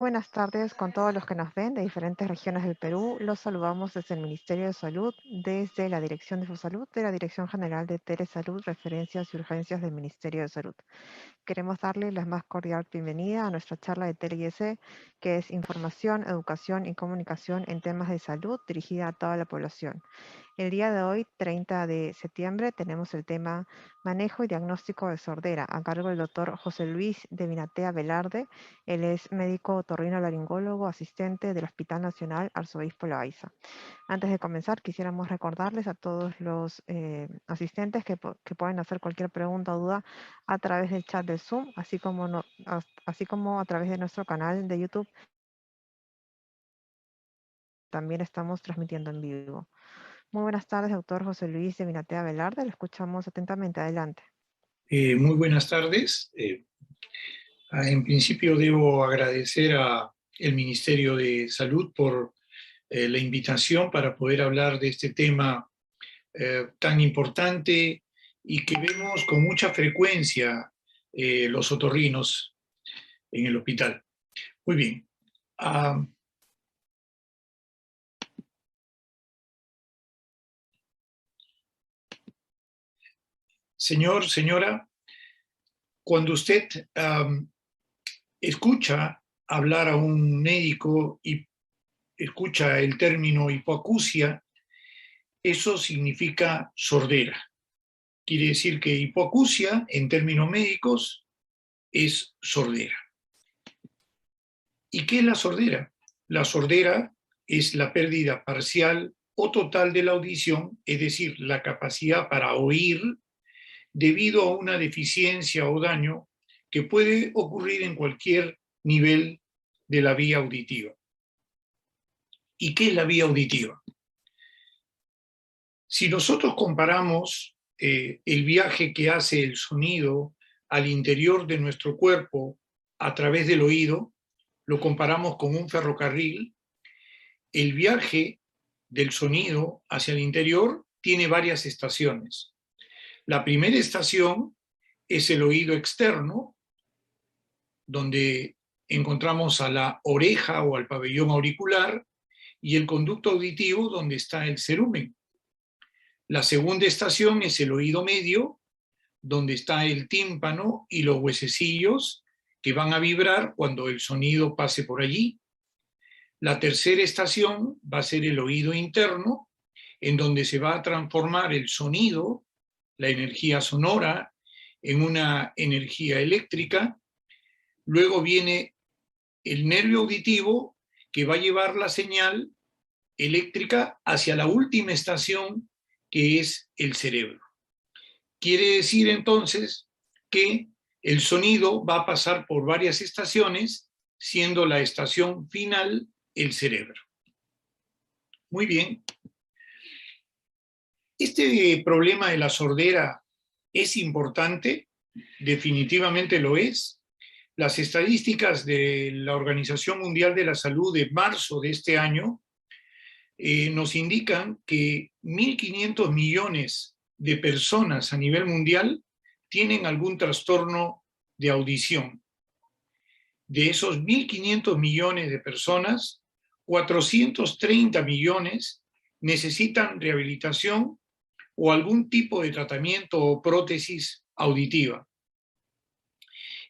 Buenas tardes con todos los que nos ven de diferentes regiones del Perú. Los saludamos desde el Ministerio de Salud, desde la Dirección de Salud, de la Dirección General de Telesalud, Referencias y Urgencias del Ministerio de Salud. Queremos darle la más cordial bienvenida a nuestra charla de TLIS, que es Información, Educación y Comunicación en temas de salud dirigida a toda la población. El día de hoy, 30 de septiembre, tenemos el tema Manejo y Diagnóstico de Sordera, a cargo del doctor José Luis de Vinatea Velarde. Él es médico otorrinolaringólogo asistente del Hospital Nacional Arzobispo Loaiza. Antes de comenzar, quisiéramos recordarles a todos los asistentes que pueden hacer cualquier pregunta o duda a través del chat del Zoom, así como a través de nuestro canal de YouTube. También estamos transmitiendo en vivo. Muy buenas tardes, doctor José Luis de Vinatea Velarde. Lo escuchamos atentamente. Adelante. Muy buenas tardes. En principio debo agradecer al Ministerio de Salud por la invitación para poder hablar de este tema tan importante y que vemos con mucha frecuencia los otorrinos en el hospital. Muy bien. Señora, cuando usted escucha hablar a un médico y escucha el término hipoacusia, eso significa sordera. Quiere decir que hipoacusia, en términos médicos, es sordera. ¿Y qué es la sordera? La sordera es la pérdida parcial o total de la audición, es decir, la capacidad para oír debido a una deficiencia o daño que puede ocurrir en cualquier nivel de la vía auditiva. ¿Y qué es la vía auditiva? Si nosotros comparamos el viaje que hace el sonido al interior de nuestro cuerpo a través del oído, lo comparamos con un ferrocarril, el viaje del sonido hacia el interior tiene varias estaciones. La primera estación es el oído externo, donde encontramos a la oreja o al pabellón auricular, y el conducto auditivo, donde está el cerumen. La segunda estación es el oído medio, donde está el tímpano y los huesecillos que van a vibrar cuando el sonido pase por allí. La tercera estación va a ser el oído interno, en donde se va a transformar el sonido, la energía sonora, en una energía eléctrica. Luego viene el nervio auditivo, que va a llevar la señal eléctrica hacia la última estación, que es el cerebro. Quiere decir entonces que el sonido va a pasar por varias estaciones, siendo la estación final el cerebro. Muy bien. Este problema de la sordera es importante, definitivamente lo es. Las estadísticas de la Organización Mundial de la Salud de marzo de este año nos indican que 1.500 millones de personas a nivel mundial tienen algún trastorno de audición. De esos 1.500 millones de personas, 430 millones necesitan rehabilitación o algún tipo de tratamiento o prótesis auditiva.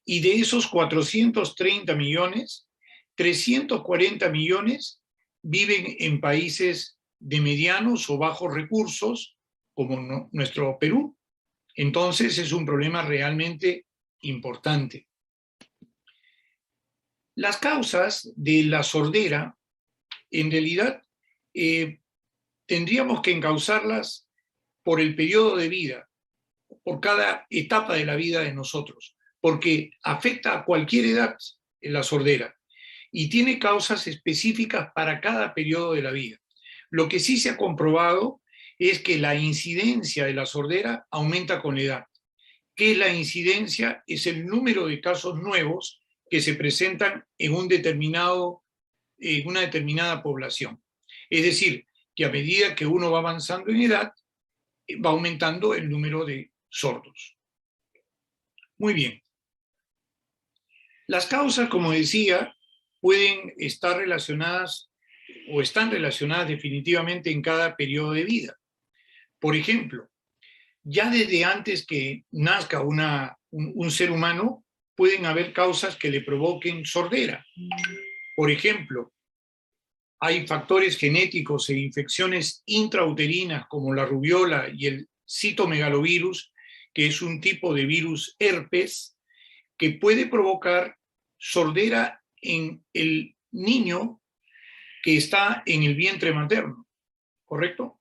Y de esos 430 millones, 340 millones viven en países de medianos o bajos recursos, como nuestro Perú. Entonces es un problema realmente importante. Las causas de la sordera, en realidad, tendríamos que encauzarlas por el periodo de vida, por cada etapa de la vida de nosotros, porque afecta a cualquier edad en la sordera y tiene causas específicas para cada periodo de la vida. Lo que sí se ha comprobado es que la incidencia de la sordera aumenta con la edad. ¿Qué es la incidencia? Es el número de casos nuevos que se presentan en una determinada población. Es decir, que a medida que uno va avanzando en edad, va aumentando el número de sordos. Muy bien. Las causas, como decía, pueden estar relacionadas o están relacionadas definitivamente en cada periodo de vida. Por ejemplo, ya desde antes que nazca un ser humano, pueden haber causas que le provoquen sordera. Por ejemplo, hay factores genéticos e infecciones intrauterinas como la rubiola y el citomegalovirus, que es un tipo de virus herpes, que puede provocar sordera en el niño que está en el vientre materno, ¿correcto?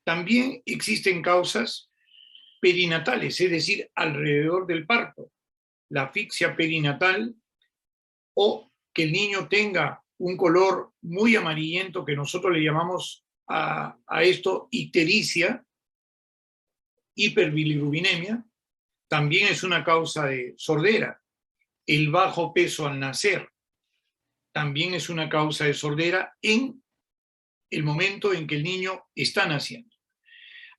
También existen causas perinatales, es decir, alrededor del parto, la asfixia perinatal o que el niño tenga un color muy amarillento que nosotros le llamamos a esto ictericia, hiperbilirubinemia, también es una causa de sordera. El bajo peso al nacer también es una causa de sordera en el momento en que el niño está naciendo.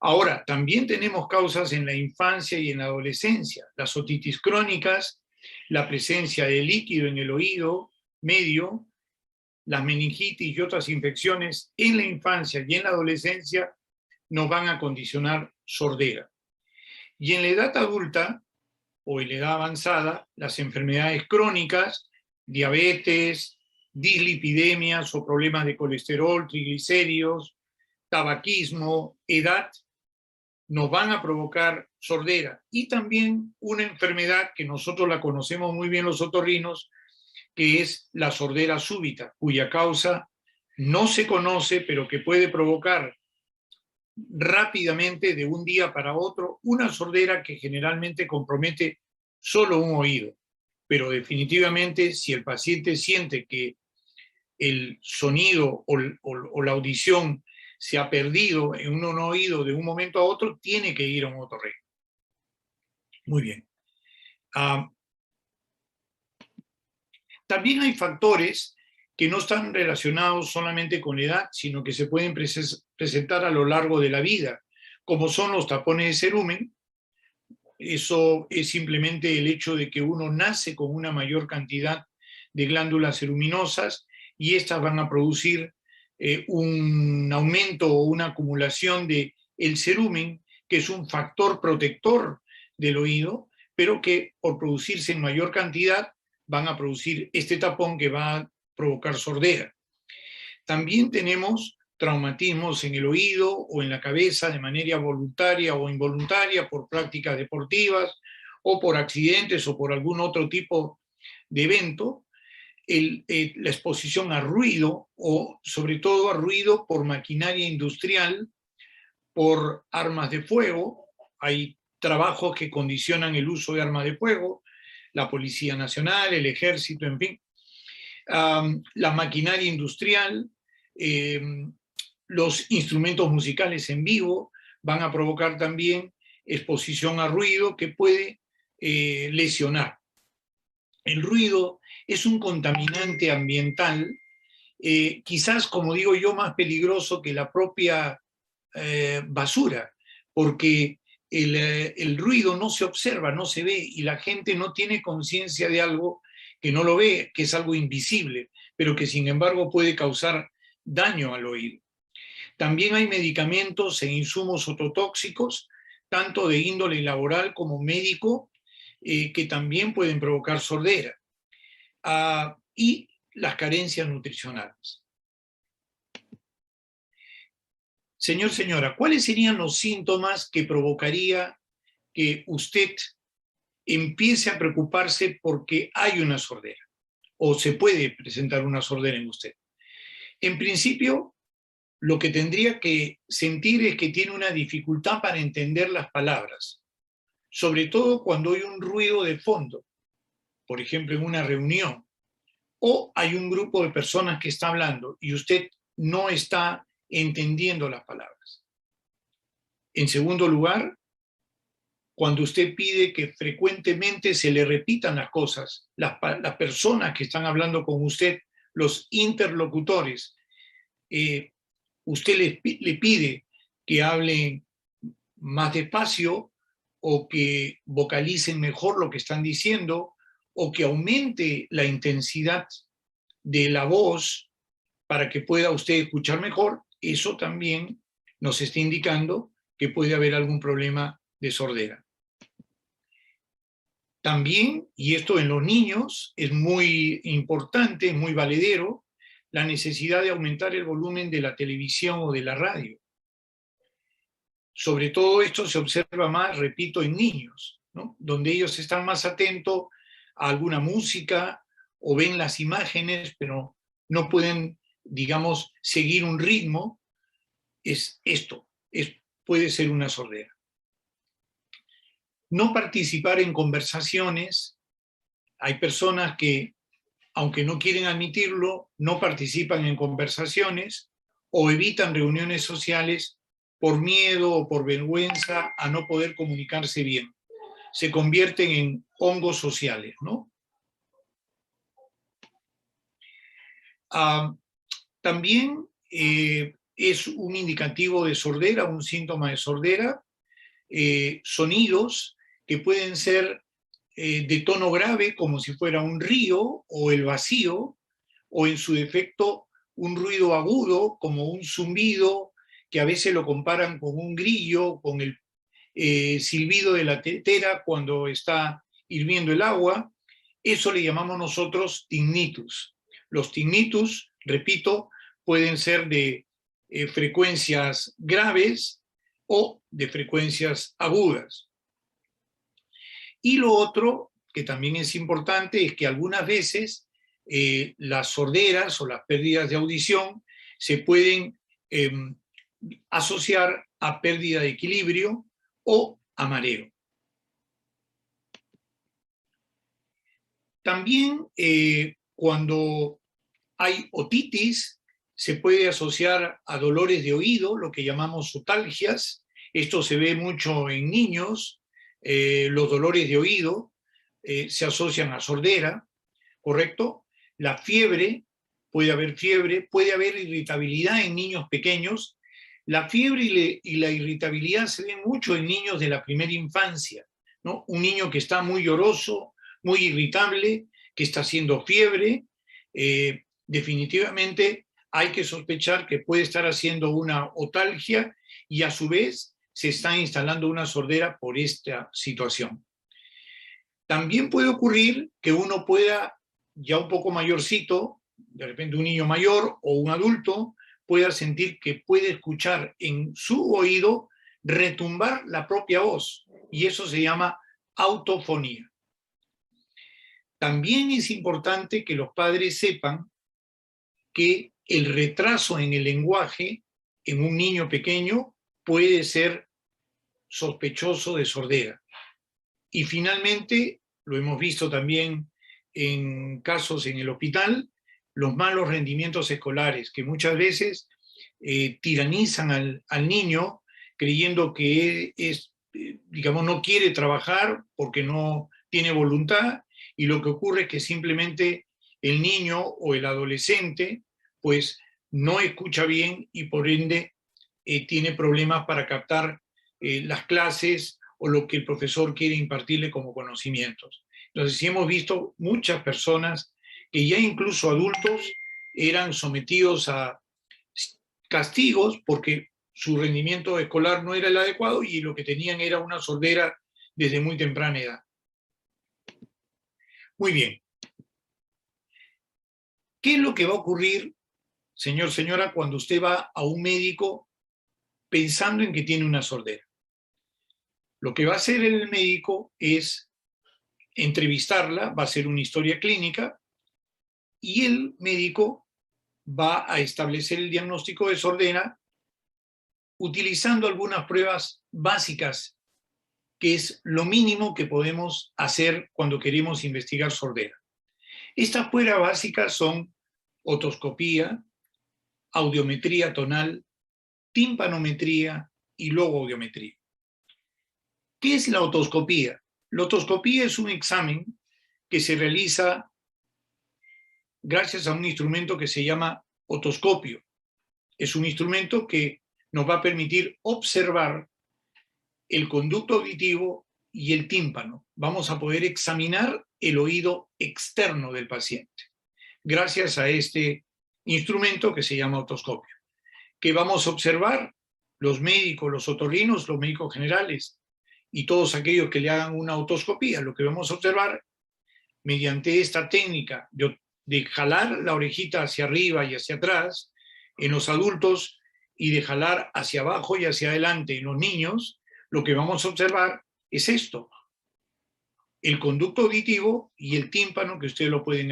Ahora, también tenemos causas en la infancia y en la adolescencia, las otitis crónicas, la presencia de líquido en el oído medio, las meningitis y otras infecciones en la infancia y en la adolescencia nos van a condicionar sordera. Y en la edad adulta o en la edad avanzada, las enfermedades crónicas, diabetes, dislipidemias o problemas de colesterol, triglicéridos, tabaquismo, edad, nos van a provocar sordera. Y también una enfermedad que nosotros la conocemos muy bien los otorrinos, que es la sordera súbita, cuya causa no se conoce, pero que puede provocar rápidamente, de un día para otro, una sordera que generalmente compromete solo un oído. Pero definitivamente, si el paciente siente que el sonido o la audición se ha perdido en un oído de un momento a otro, tiene que ir a un otorrino. Muy bien. También hay factores que no están relacionados solamente con la edad, sino que se pueden presentar a lo largo de la vida, como son los tapones de cerumen. Eso es simplemente el hecho de que uno nace con una mayor cantidad de glándulas ceruminosas y estas van a producir un aumento o una acumulación de el cerumen, que es un factor protector del oído, pero que por producirse en mayor cantidad van a producir este tapón que va a provocar sordera. También tenemos traumatismos en el oído o en la cabeza de manera voluntaria o involuntaria por prácticas deportivas o por accidentes o por algún otro tipo de evento. La exposición a ruido o sobre todo a ruido por maquinaria industrial, por armas de fuego. Hay trabajos que condicionan el uso de armas de fuego, la Policía Nacional, el Ejército, en fin. La maquinaria industrial, los instrumentos musicales en vivo van a provocar también exposición a ruido que puede lesionar. El ruido es un contaminante ambiental, quizás, como digo yo, más peligroso que la propia basura, porque el ruido no se observa, no se ve, y la gente no tiene conciencia de algo que no lo ve, que es algo invisible, pero que sin embargo puede causar daño al oído. También hay medicamentos e insumos ototóxicos, tanto de índole laboral como médico, que también pueden provocar sordera. Y las carencias nutricionales. Señor, señora, ¿cuáles serían los síntomas que provocaría que usted empiece a preocuparse porque hay una sordera o se puede presentar una sordera en usted? En principio, lo que tendría que sentir es que tiene una dificultad para entender las palabras, sobre todo cuando hay un ruido de fondo, por ejemplo, en una reunión, o hay un grupo de personas que está hablando y usted no está entendiendo las palabras. En segundo lugar, cuando usted pide que frecuentemente se le repitan las cosas, las personas que están hablando con usted, los interlocutores, usted le pide que hablen más despacio o que vocalicen mejor lo que están diciendo o que aumente la intensidad de la voz para que pueda usted escuchar mejor, eso también nos está indicando que puede haber algún problema de sordera. También, y esto en los niños es muy importante, es muy valedero, la necesidad de aumentar el volumen de la televisión o de la radio. Sobre todo esto se observa más, repito, en niños, ¿no? Donde ellos están más atentos a alguna música o ven las imágenes, pero no pueden, digamos, seguir un ritmo. Es esto, puede ser una sordera. No participar en conversaciones. Hay personas que, aunque no quieren admitirlo, no participan en conversaciones o evitan reuniones sociales por miedo o por vergüenza a no poder comunicarse bien. Se convierten en hongos sociales, ¿no? También es un indicativo de sordera, un síntoma de sordera, sonidos que pueden ser de tono grave, como si fuera un río o el vacío, o en su defecto un ruido agudo, como un zumbido, que a veces lo comparan con un grillo, con el silbido de la tetera cuando está hirviendo el agua. Eso le llamamos nosotros tinnitus. Los tinnitus, repito, pueden ser de frecuencias graves o de frecuencias agudas. Y lo otro, que también es importante, es que algunas veces las sorderas o las pérdidas de audición se pueden asociar a pérdida de equilibrio o a mareo. También cuando hay otitis, se puede asociar a dolores de oído, lo que llamamos otalgias. Esto se ve mucho en niños. Los dolores de oído se asocian a sordera, ¿correcto? La fiebre, puede haber irritabilidad en niños pequeños. La fiebre y la irritabilidad se ven mucho en niños de la primera infancia, ¿no? Un niño que está muy lloroso, muy irritable, que está haciendo fiebre, definitivamente hay que sospechar que puede estar haciendo una otalgia y a su vez se está instalando una sordera por esta situación. También puede ocurrir que uno pueda, ya un poco mayorcito, de repente un niño mayor o un adulto, pueda sentir que puede escuchar en su oído retumbar la propia voz, y eso se llama autofonía. También es importante que los padres sepan que el retraso en el lenguaje en un niño pequeño puede ser sospechoso de sordera. Y finalmente, lo hemos visto también en casos en el hospital, los malos rendimientos escolares, que muchas veces tiranizan al niño creyendo que digamos, no quiere trabajar porque no tiene voluntad, y lo que ocurre es que simplemente el niño o el adolescente pues no escucha bien y por ende tiene problemas para captar las clases o lo que el profesor quiere impartirle como conocimientos. Entonces, sí hemos visto muchas personas que ya incluso adultos eran sometidos a castigos porque su rendimiento escolar no era el adecuado y lo que tenían era una sordera desde muy temprana edad. Muy bien. ¿Qué es lo que va a ocurrir, señor, señora, cuando usted va a un médico pensando en que tiene una sordera? Lo que va a hacer el médico es entrevistarla, va a hacer una historia clínica y el médico va a establecer el diagnóstico de sordera utilizando algunas pruebas básicas, que es lo mínimo que podemos hacer cuando queremos investigar sordera. Estas pruebas básicas son otoscopía, audiometría tonal, timpanometría y logoaudiometría. ¿Qué es la otoscopía? La otoscopía es un examen que se realiza gracias a un instrumento que se llama otoscopio. Es un instrumento que nos va a permitir observar el conducto auditivo y el tímpano. Vamos a poder examinar el oído externo del paciente. gracias a este instrumento que se llama otoscopio. ¿Qué vamos a observar? Los médicos, los otorrinos, los médicos generales y todos aquellos que le hagan una otoscopía. Lo que vamos a observar mediante esta técnica de jalar la orejita hacia arriba y hacia atrás en los adultos y de jalar hacia abajo y hacia adelante en los niños, lo que vamos a observar es esto: el conducto auditivo y el tímpano, que ustedes lo pueden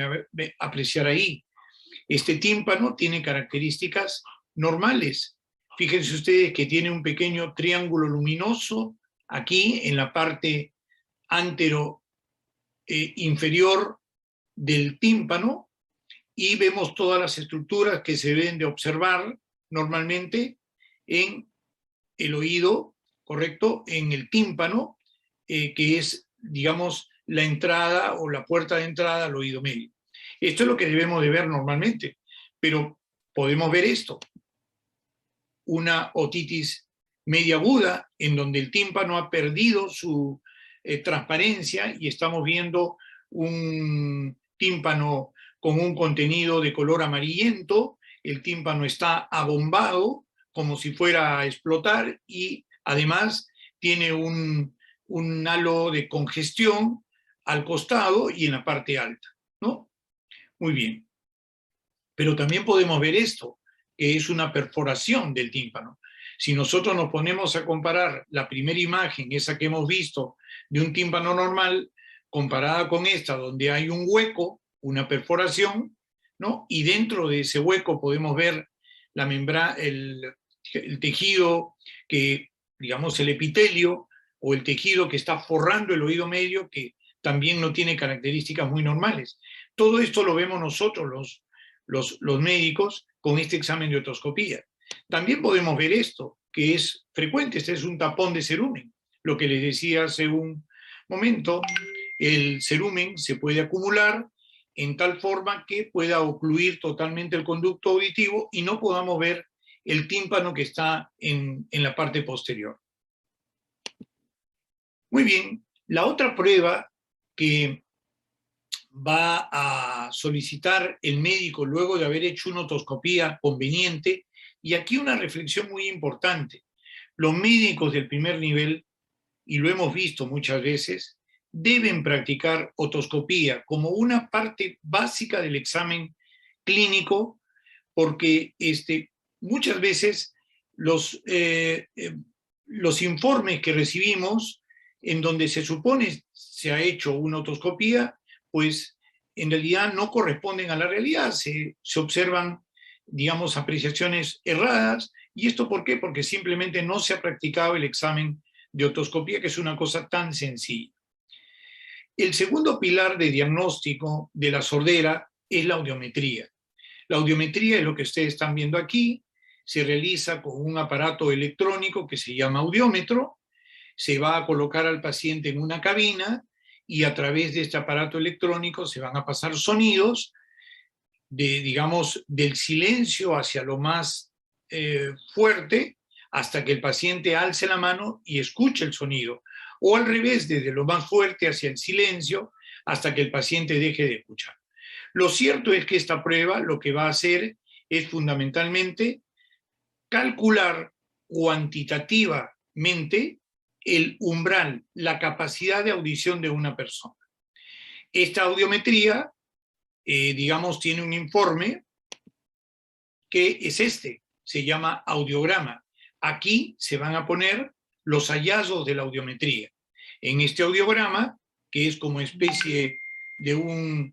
apreciar ahí. Este tímpano tiene características normales. Fíjense ustedes que tiene un pequeño triángulo luminoso aquí en la parte antero inferior del tímpano, y vemos todas las estructuras que se deben de observar normalmente en el oído, ¿correcto? En el tímpano, que es, digamos, la entrada o la puerta de entrada al oído medio. Esto es lo que debemos de ver normalmente, pero podemos ver esto: una otitis media aguda, en donde el tímpano ha perdido su transparencia y estamos viendo un tímpano con un contenido de color amarillento. El tímpano está abombado como si fuera a explotar y además tiene un halo de congestión al costado y en la parte alta, ¿no? Muy bien. Pero también podemos ver esto, que es una perforación del tímpano. Si nosotros nos ponemos a comparar la primera imagen, esa que hemos visto de un tímpano normal, comparada con esta, donde hay un hueco, una perforación, ¿no? Y dentro de ese hueco podemos ver la membrana, el tejido que, digamos, el epitelio o el tejido que está forrando el oído medio, que también no tiene características muy normales. Todo esto lo vemos nosotros, los médicos, con este examen de otoscopía. También podemos ver esto, que es frecuente. Este es un tapón de cerumen. Lo que les decía hace un momento, el cerumen se puede acumular en tal forma que pueda ocluir totalmente el conducto auditivo y no podamos ver el tímpano que está en la parte posterior. Muy bien, la otra prueba que va a solicitar el médico luego de haber hecho una otoscopía conveniente, y aquí una reflexión muy importante: los médicos del primer nivel, y lo hemos visto muchas veces, deben practicar otoscopía como una parte básica del examen clínico, porque muchas veces los informes que recibimos en donde se supone se ha hecho una otoscopía, pues en realidad no corresponden a la realidad, se observan, digamos, apreciaciones erradas. ¿Y esto por qué? Porque simplemente no se ha practicado el examen de otoscopía, que es una cosa tan sencilla. El segundo pilar de diagnóstico de la sordera es la audiometría. La audiometría es lo que ustedes están viendo aquí. Se realiza con un aparato electrónico que se llama audiómetro. Se va a colocar al paciente en una cabina y a través de este aparato electrónico se van a pasar sonidos digamos, del silencio hacia lo más fuerte, hasta que el paciente alce la mano y escuche el sonido, o al revés, desde lo más fuerte hacia el silencio, hasta que el paciente deje de escuchar. Lo cierto es que esta prueba lo que va a hacer es fundamentalmente calcular cuantitativamente el umbral, la capacidad de audición de una persona. Esta audiometría, digamos, tiene un informe que es se llama audiograma. Aquí se van a poner los hallazgos de la audiometría. En este audiograma, que es como especie de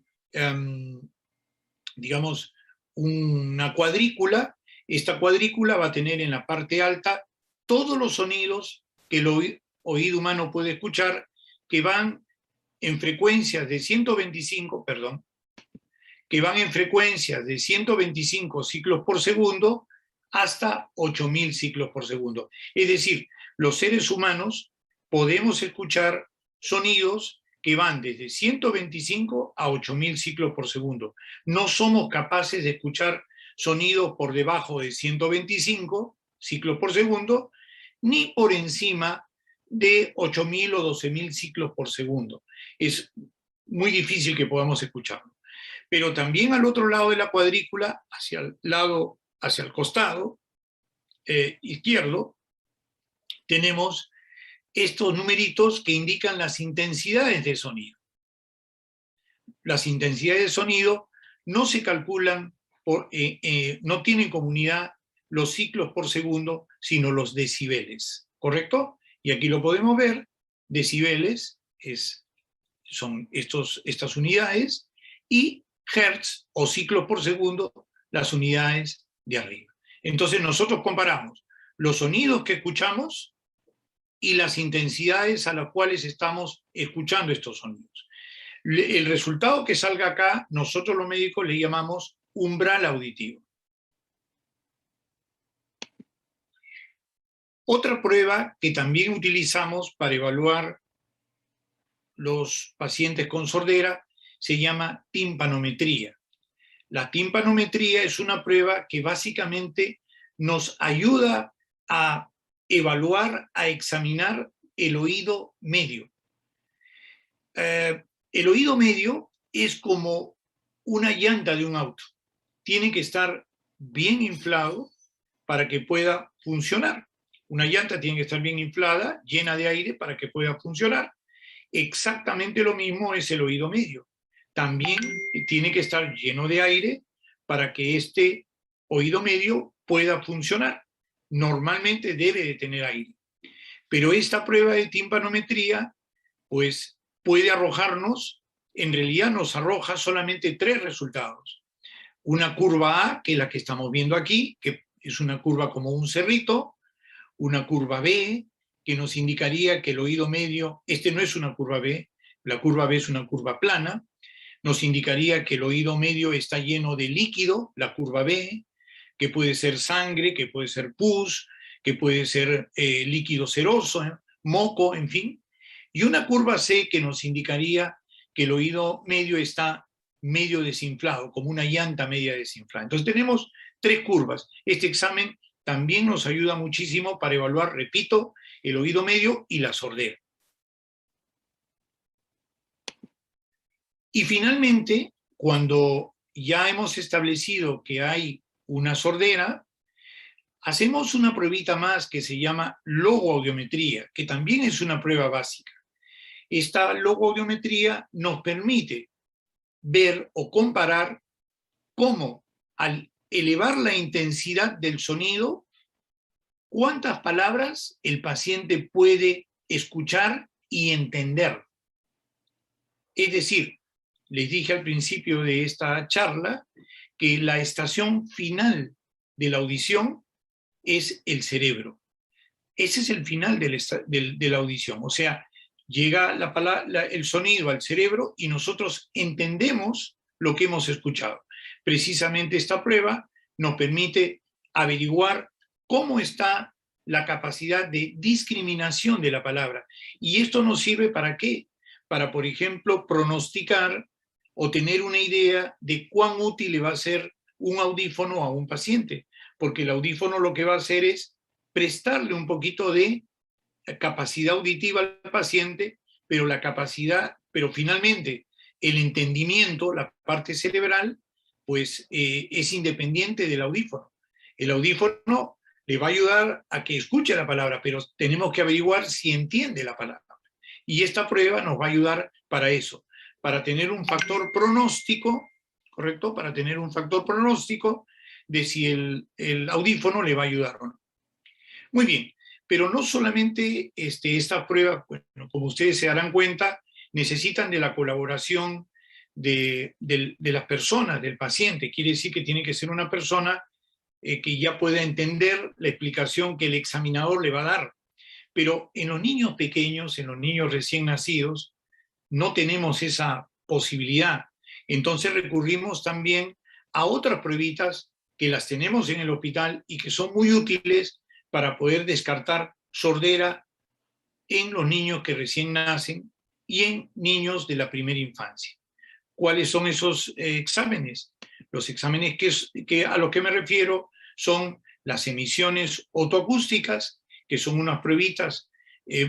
digamos, una cuadrícula, esta cuadrícula va a tener en la parte alta todos los sonidos que el oído humano puede escuchar, que van en frecuencias de 125, que van en frecuencias de 125 ciclos por segundo hasta 8.000 ciclos por segundo. Es decir, los seres humanos podemos escuchar sonidos que van desde 125 a 8.000 ciclos por segundo. No somos capaces de escuchar sonidos por debajo de 125 ciclos por segundo, ni por encima de 8.000 o 12.000 ciclos por segundo. Es muy difícil que podamos escucharlo. Pero también al otro lado de la cuadrícula, hacia el costado izquierdo, tenemos estos numeritos que indican las intensidades de sonido. Las intensidades de sonido no se calculan, no tienen como unidad los ciclos por segundo, sino los decibeles, ¿correcto? Y aquí lo podemos ver, decibeles son estas unidades, y hertz o ciclos por segundo, las unidades de arriba. Entonces nosotros comparamos los sonidos que escuchamos y las intensidades a las cuales estamos escuchando estos sonidos. El resultado que salga acá, nosotros los médicos le llamamos umbral auditivo. Otra prueba que también utilizamos para evaluar los pacientes con sordera se llama timpanometría. La timpanometría es una prueba que básicamente nos ayuda a evaluar, a examinar el oído medio. El oído medio es como una llanta de un auto. Tiene que estar bien inflado para que pueda funcionar. Una llanta tiene que estar bien inflada, llena de aire para que pueda funcionar. Exactamente lo mismo es el oído medio. También tiene que estar lleno de aire para que este oído medio pueda funcionar. Normalmente debe de tener aire. Pero esta prueba de timpanometría, pues, puede arrojarnos, en realidad nos arroja solamente 3 resultados. Una curva A, que es la que estamos viendo aquí, que es una curva como un cerrito, una curva B, que nos indicaría que el oído medio, no es una curva B, la curva B es una curva plana, nos indicaría que el oído medio está lleno de líquido, la curva B, que puede ser sangre, que puede ser pus, que puede ser líquido seroso, moco, en fin. Y una curva C que nos indicaría que el oído medio está medio desinflado, como una llanta media desinflada. Entonces tenemos 3 curvas. Este examen también nos ayuda muchísimo para evaluar, repito, el oído medio y la sordera. Y finalmente, cuando ya hemos establecido que hay una sordera, hacemos una pruebita más que se llama logoaudiometría, que también es una prueba básica. Esta logoaudiometría nos permite ver o comparar cómo al elevar la intensidad del sonido, cuántas palabras el paciente puede escuchar y entender. Es decir, les dije al principio de esta charla que la estación final de la audición es el cerebro. Ese es el final de la audición. O sea, llega el sonido al cerebro y nosotros entendemos lo que hemos escuchado. Precisamente esta prueba nos permite averiguar cómo está la capacidad de discriminación de la palabra. ¿Y esto nos sirve para qué? Para, por ejemplo, pronosticar o tener una idea de cuán útil le va a ser un audífono a un paciente, porque el audífono lo que va a hacer es prestarle un poquito de capacidad auditiva al paciente, pero finalmente el entendimiento, la parte cerebral, pues es independiente del audífono. El audífono le va a ayudar a que escuche la palabra, pero tenemos que averiguar si entiende la palabra. Y esta prueba nos va a ayudar para eso, para tener un factor pronóstico, ¿correcto? Para tener un factor pronóstico de si el audífono le va a ayudar o no. Muy bien, pero no solamente estas pruebas, bueno, como ustedes se darán cuenta, necesitan de la colaboración de las personas, del paciente. Quiere decir que tiene que ser una persona que ya pueda entender la explicación que el examinador le va a dar. Pero en los niños pequeños, en los niños recién nacidos, no tenemos esa posibilidad. Entonces recurrimos también a otras pruebitas que las tenemos en el hospital y que son muy útiles para poder descartar sordera en los niños que recién nacen y en niños de la primera infancia. ¿Cuáles son esos exámenes? Los exámenes que a los que me refiero son las emisiones otoacústicas, que son unas pruebitas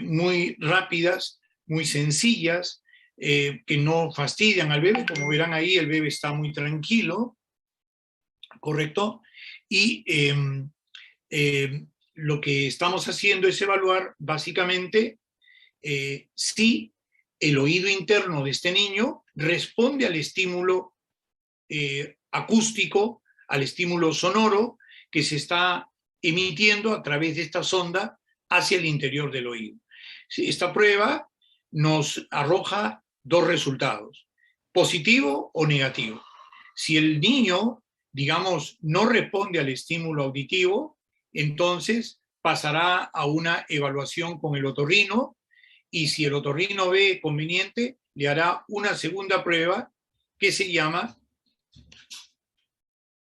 muy rápidas, muy sencillas, que no fastidian al bebé. Como verán ahí, el bebé está muy tranquilo, ¿correcto? Y lo que estamos haciendo es evaluar básicamente si el oído interno de este niño responde al estímulo acústico, al estímulo sonoro que se está emitiendo a través de esta sonda hacia el interior del oído. Esta prueba nos arroja dos resultados, positivo o negativo. Si el niño, digamos, no responde al estímulo auditivo, entonces pasará a una evaluación con el otorrino, y si el otorrino ve conveniente, le hará una segunda prueba que se llama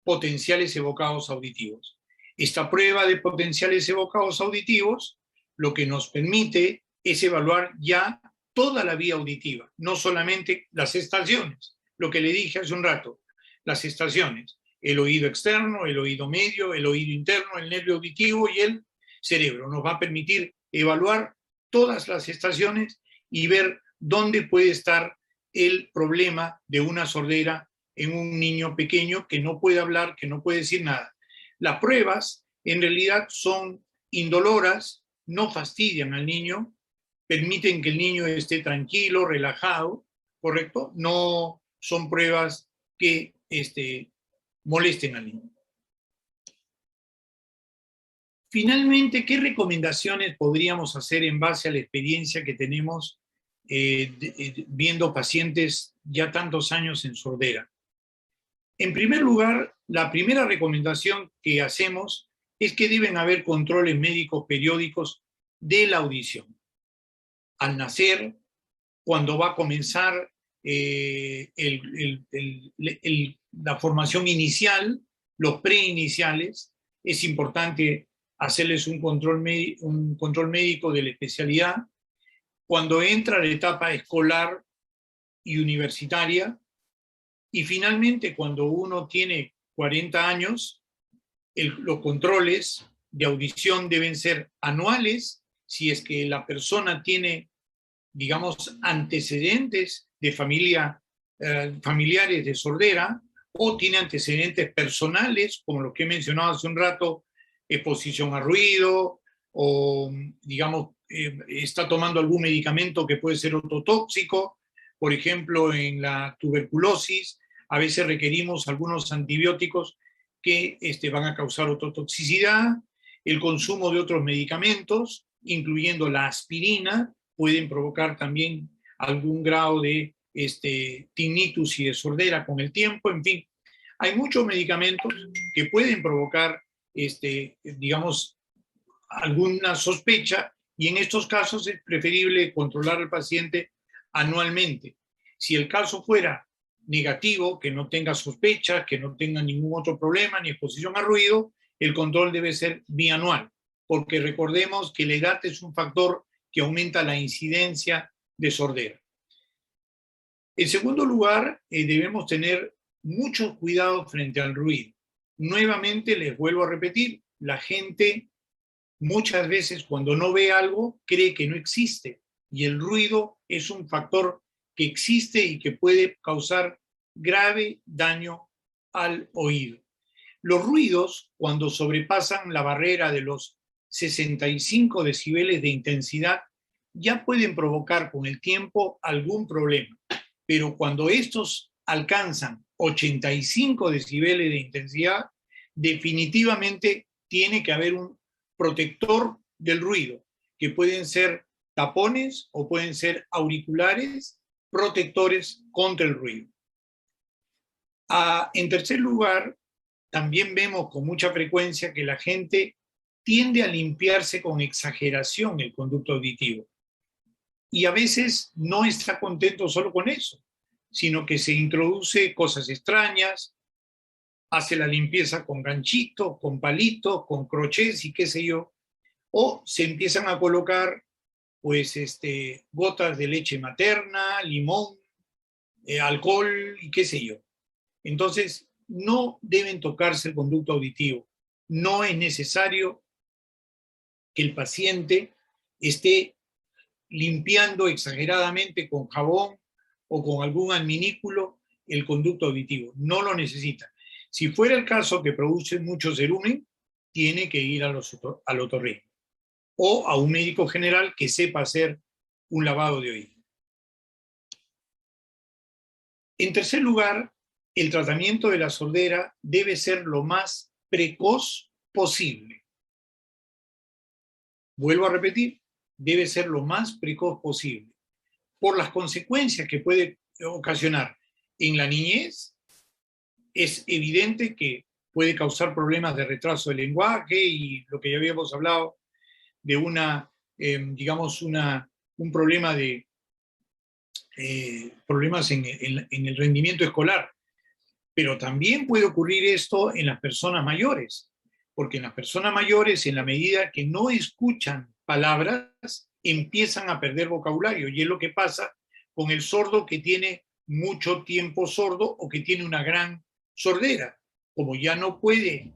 potenciales evocados auditivos. Esta prueba de potenciales evocados auditivos lo que nos permite es evaluar ya toda la vía auditiva, no solamente las estaciones, lo que le dije hace un rato, las estaciones, el oído externo, el oído medio, el oído interno, el nervio auditivo y el cerebro. Nos va a permitir evaluar todas las estaciones y ver dónde puede estar el problema de una sordera en un niño pequeño que no puede hablar, que no puede decir nada. Las pruebas en realidad son indoloras, no fastidian al niño, permiten que el niño esté tranquilo, relajado, ¿correcto? No son pruebas que molesten al niño. Finalmente, ¿qué recomendaciones podríamos hacer en base a la experiencia que tenemos viendo pacientes ya tantos años en sordera? En primer lugar, la primera recomendación que hacemos es que deben haber controles médicos periódicos de la audición. Al nacer, cuando va a comenzar la formación inicial, los preiniciales, es importante hacerles un control médico de la especialidad. Cuando entra la etapa escolar y universitaria, y finalmente cuando uno tiene 40 años, los controles de audición deben ser anuales, si es que la persona tiene, digamos, antecedentes de familiares de sordera, o tiene antecedentes personales, como los que he mencionado hace un rato, exposición a ruido, o, digamos, está tomando algún medicamento que puede ser ototóxico. Por ejemplo, en la tuberculosis, a veces requerimos algunos antibióticos que van a causar ototoxicidad. El consumo de otros medicamentos, incluyendo la aspirina, pueden provocar también algún grado de tinnitus y de sordera con el tiempo. En fin, hay muchos medicamentos que pueden provocar, digamos, alguna sospecha, y en estos casos es preferible controlar al paciente anualmente. Si el caso fuera negativo, que no tenga sospechas, que no tenga ningún otro problema, ni exposición a ruido, el control debe ser bianual, porque recordemos que la edad es un factor que aumenta la incidencia de sordera. En segundo lugar, debemos tener mucho cuidado frente al ruido. Nuevamente les vuelvo a repetir, la gente muchas veces cuando no ve algo cree que no existe, y el ruido es un factor que existe y que puede causar grave daño al oído. Los ruidos, cuando sobrepasan la barrera de los 65 decibeles de intensidad, ya pueden provocar con el tiempo algún problema, pero cuando estos alcanzan 85 decibeles de intensidad, definitivamente tiene que haber un protector del ruido, que pueden ser tapones o pueden ser auriculares protectores contra el ruido. En tercer lugar, también vemos con mucha frecuencia que la gente tiende a limpiarse con exageración el conducto auditivo. Y a veces no está contento solo con eso, sino que se introduce cosas extrañas, hace la limpieza con ganchitos, con palitos, con crochets y qué sé yo, o se empiezan a colocar pues gotas de leche materna, limón, alcohol y qué sé yo. Entonces, no deben tocarse el conducto auditivo. No es necesario que el paciente esté limpiando exageradamente con jabón o con algún adminículo el conducto auditivo. No lo necesita. Si fuera el caso que produce mucho cerumen, tiene que ir al otorrino o a un médico general que sepa hacer un lavado de oído. En tercer lugar, el tratamiento de la sordera debe ser lo más precoz posible. Vuelvo a repetir, debe ser lo más precoz posible, por las consecuencias que puede ocasionar en la niñez. Es evidente que puede causar problemas de retraso del lenguaje y lo que ya habíamos hablado de un problema de problemas en el rendimiento escolar. Pero también puede ocurrir esto en las personas mayores, porque en las personas mayores, en la medida que no escuchan palabras, empiezan a perder vocabulario, y es lo que pasa con el sordo que tiene mucho tiempo sordo o que tiene una gran sordera. Como ya no puede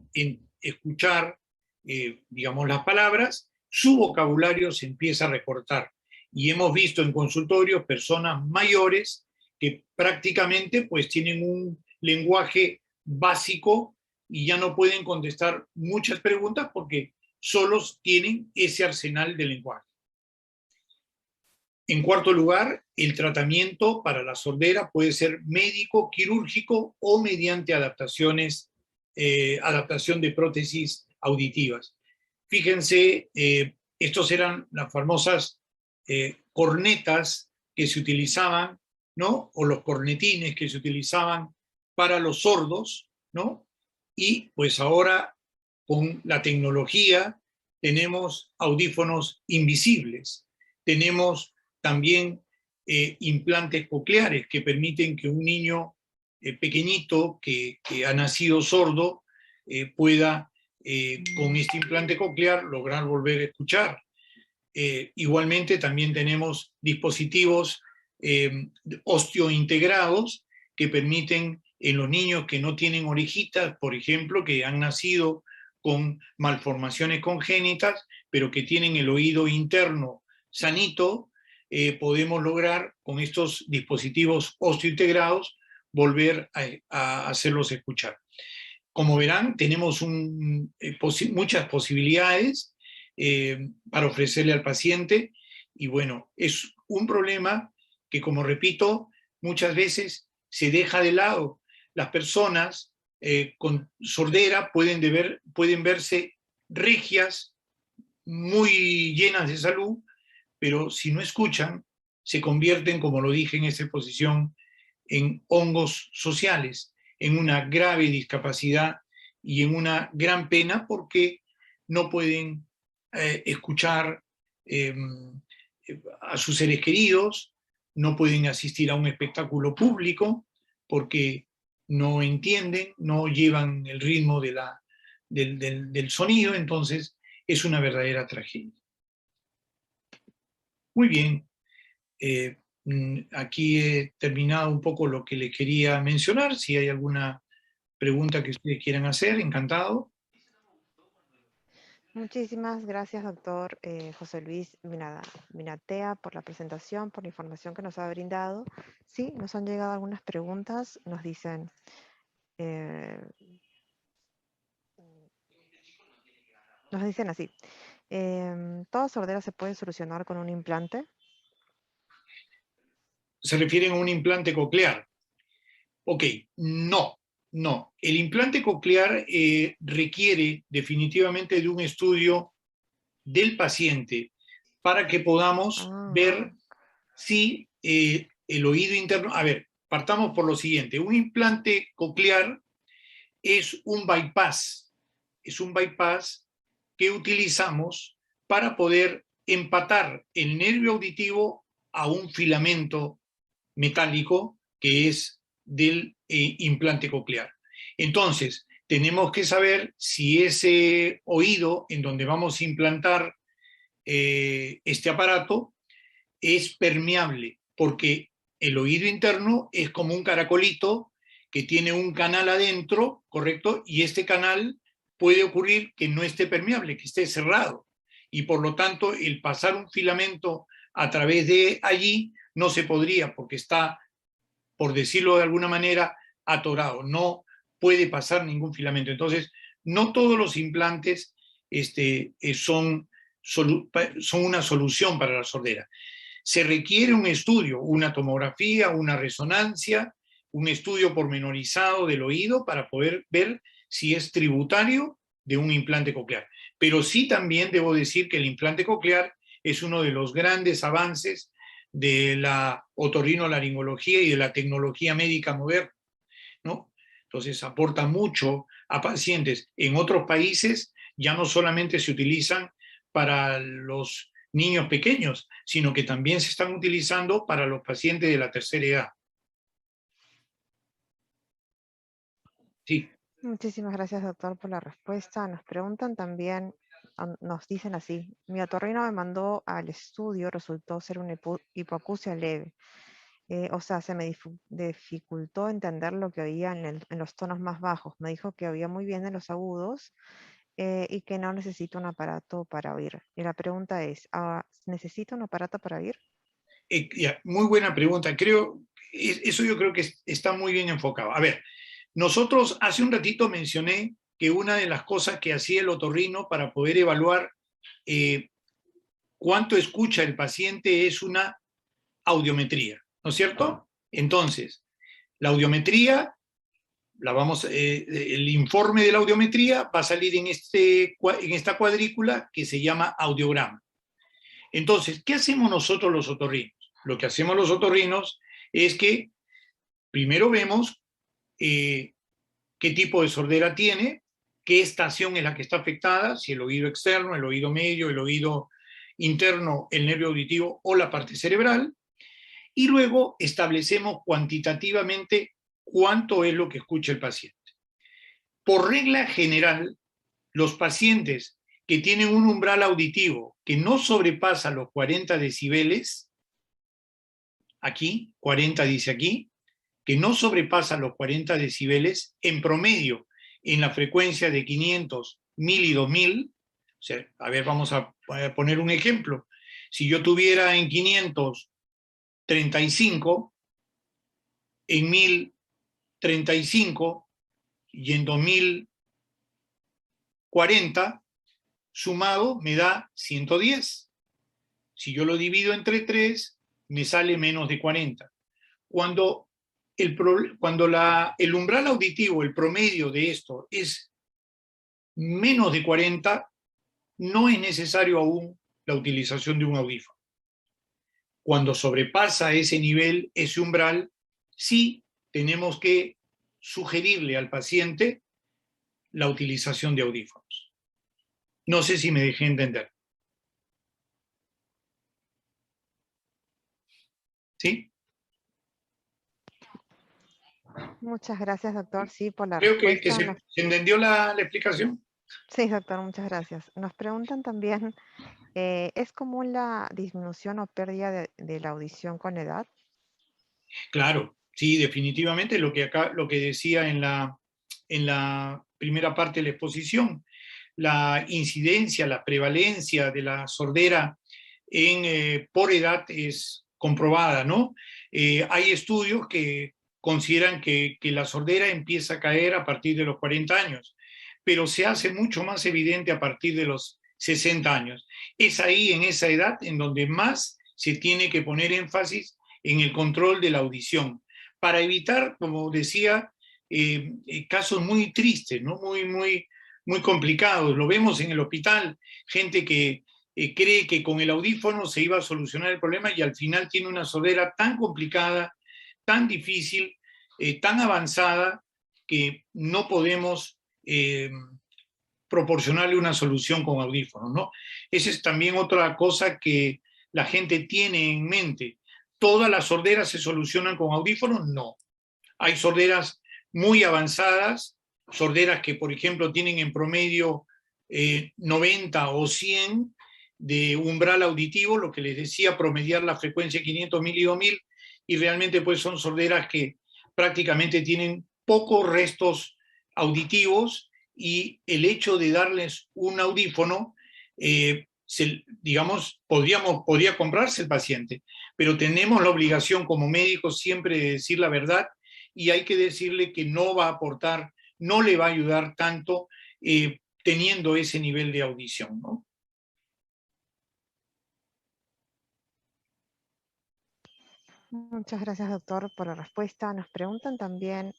escuchar, las palabras, su vocabulario se empieza a recortar. Y hemos visto en consultorios personas mayores que prácticamente pues tienen un lenguaje básico y ya no pueden contestar muchas preguntas porque solos tienen ese arsenal de lenguaje. En cuarto lugar, el tratamiento para la sordera puede ser médico, quirúrgico o mediante adaptación de prótesis auditivas. Fíjense, estos eran las famosas cornetas que se utilizaban, ¿no? O los cornetines que se utilizaban para los sordos, ¿no? Y pues ahora con la tecnología tenemos audífonos invisibles, tenemos también implantes cocleares que permiten que un niño pequeñito que ha nacido sordo pueda con este implante coclear lograr volver a escuchar. Igualmente también tenemos dispositivos osteointegrados que permiten en los niños que no tienen orejitas, por ejemplo, que han nacido con malformaciones congénitas, pero que tienen el oído interno sanito, podemos lograr con estos dispositivos osteointegrados volver a hacerlos escuchar. Como verán, tenemos muchas posibilidades para ofrecerle al paciente, y bueno, es un problema que, como repito, muchas veces se deja de lado. Las personas con sordera pueden verse regias, muy llenas de salud, pero si no escuchan, se convierten, como lo dije en esta exposición, en hongos sociales, en una grave discapacidad y en una gran pena porque no pueden escuchar a sus seres queridos, no pueden asistir a un espectáculo público porque no entienden, no llevan el ritmo del sonido, entonces es una verdadera tragedia. Muy bien, aquí he terminado un poco lo que les quería mencionar. Si hay alguna pregunta que ustedes quieran hacer, encantado. Muchísimas gracias, doctor José Luis Minatea, por la presentación, por la información que nos ha brindado. Sí, nos han llegado algunas preguntas. Nos dicen, así, ¿toda sordera se puede solucionar con un implante? ¿Se refieren a un implante coclear? Ok, no. El implante coclear requiere definitivamente de un estudio del paciente para que podamos ver si el oído interno... A ver, partamos por lo siguiente. Un implante coclear es un bypass. Es un bypass que utilizamos para poder empatar el nervio auditivo a un filamento metálico que es del implante coclear. Entonces, tenemos que saber si ese oído en donde vamos a implantar este aparato es permeable, porque el oído interno es como un caracolito que tiene un canal adentro, ¿correcto? Y este canal puede ocurrir que no esté permeable, que esté cerrado. Y por lo tanto, el pasar un filamento a través de allí no se podría, porque está por decirlo de alguna manera, atorado, no puede pasar ningún filamento. Entonces, no todos los implantes son una solución para la sordera. Se requiere un estudio, una tomografía, una resonancia, un estudio pormenorizado del oído para poder ver si es tributario de un implante coclear. Pero sí también debo decir que el implante coclear es uno de los grandes avances de la otorrinolaringología y de la tecnología médica moderna, ¿no? Entonces aporta mucho a pacientes. En otros países ya no solamente se utilizan para los niños pequeños, sino que también se están utilizando para los pacientes de la tercera edad. Sí. Muchísimas gracias, doctor, por la respuesta. Nos preguntan también, nos dicen así, mi otorrino me mandó al estudio, resultó ser una hipoacusia leve. O sea, se me dificultó entender lo que oía en los tonos más bajos. Me dijo que oía muy bien en los agudos y que no necesito un aparato para oír. Y la pregunta es, ¿necesito un aparato para oír? Muy buena pregunta. Eso yo creo que está muy bien enfocado. A ver, nosotros hace un ratito mencioné que una de las cosas que hacía el otorrino para poder evaluar cuánto escucha el paciente es una audiometría, ¿no es cierto? Entonces, la audiometría, el informe de la audiometría va a salir en esta cuadrícula que se llama audiograma. Entonces, ¿qué hacemos nosotros los otorrinos? Lo que hacemos los otorrinos es que primero vemos qué tipo de sordera tiene, qué estación es la que está afectada, si el oído externo, el oído medio, el oído interno, el nervio auditivo o la parte cerebral, y luego establecemos cuantitativamente cuánto es lo que escucha el paciente. Por regla general, los pacientes que tienen un umbral auditivo que no sobrepasa los 40 decibeles, aquí, 40 dice aquí, que no sobrepasa los 40 decibeles, en promedio, en la frecuencia de 500, 1000 y 2000, o sea, a ver, vamos a poner un ejemplo. Si yo tuviera en 500 35, en 1000 35 y en 2000 40, sumado me da 110. Si yo lo divido entre 3, me sale menos de 40. Cuando el umbral auditivo, el promedio de esto es menos de 40, no es necesario aún la utilización de un audífono. Cuando sobrepasa ese nivel, ese umbral, sí tenemos que sugerirle al paciente la utilización de audífonos. No sé si me dejé entender. ¿Sí? Muchas gracias, doctor, sí, por la Creo que respuesta. se entendió la explicación. Sí, doctor, muchas gracias. Nos preguntan también, ¿es común la disminución o pérdida de la audición con la edad? Claro, sí, definitivamente lo que decía en la primera parte de la exposición, la incidencia, la prevalencia de la sordera por edad es comprobada, ¿no? Hay estudios que consideran que la sordera empieza a caer a partir de los 40 años, pero se hace mucho más evidente a partir de los 60 años. Es ahí, en esa edad, en donde más se tiene que poner énfasis en el control de la audición, para evitar, como decía, casos muy tristes, ¿no? Muy complicados. Lo vemos en el hospital, gente que cree que con el audífono se iba a solucionar el problema y al final tiene una sordera tan complicada, tan difícil, tan avanzada, que no podemos proporcionarle una solución con audífonos, ¿no? Esa es también otra cosa que la gente tiene en mente. ¿Todas las sorderas se solucionan con audífonos? No. Hay sorderas muy avanzadas, sorderas que, por ejemplo, tienen en promedio 90 o 100 de umbral auditivo, lo que les decía, promediar la frecuencia 500, 1000 y 2000, y realmente pues son sorderas que prácticamente tienen pocos restos auditivos, y el hecho de darles un audífono digamos, podría comprarse el paciente, pero tenemos la obligación como médicos siempre de decir la verdad y hay que decirle que no va a aportar, no le va a ayudar tanto teniendo ese nivel de audición, ¿no? Muchas gracias, doctor, por la respuesta. Nos preguntan también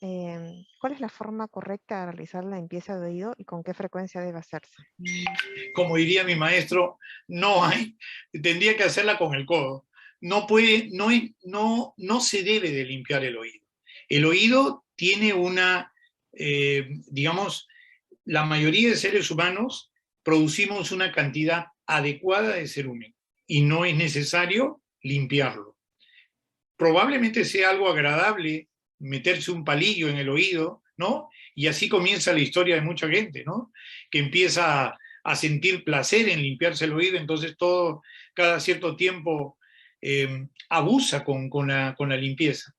cuál es la forma correcta de realizar la limpieza de oído y con qué frecuencia debe hacerse. Como diría mi maestro, tendría que hacerla con el codo. No se debe de limpiar el oído. El oído tiene digamos, la mayoría de seres humanos producimos una cantidad adecuada de cerumen y no es necesario limpiarlo. Probablemente sea algo agradable meterse un palillo en el oído, ¿no? Y así comienza la historia de mucha gente, ¿no? Que empieza a sentir placer en limpiarse el oído, entonces cada cierto tiempo abusa con la limpieza.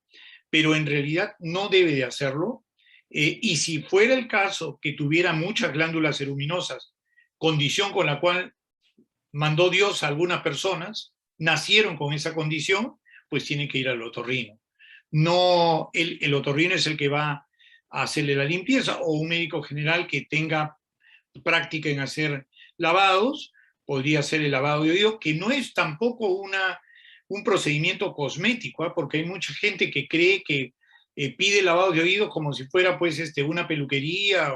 Pero en realidad no debe de hacerlo. Y si fuera el caso que tuviera muchas glándulas ceruminosas, condición con la cual mandó Dios a algunas personas, nacieron con esa condición, pues tiene que ir al otorrino. No, el otorrino es el que va a hacerle la limpieza, o un médico general que tenga práctica en hacer lavados, podría hacer el lavado de oído, que no es tampoco un procedimiento cosmético, ¿eh? Porque hay mucha gente que cree que pide lavado de oído como si fuera pues una peluquería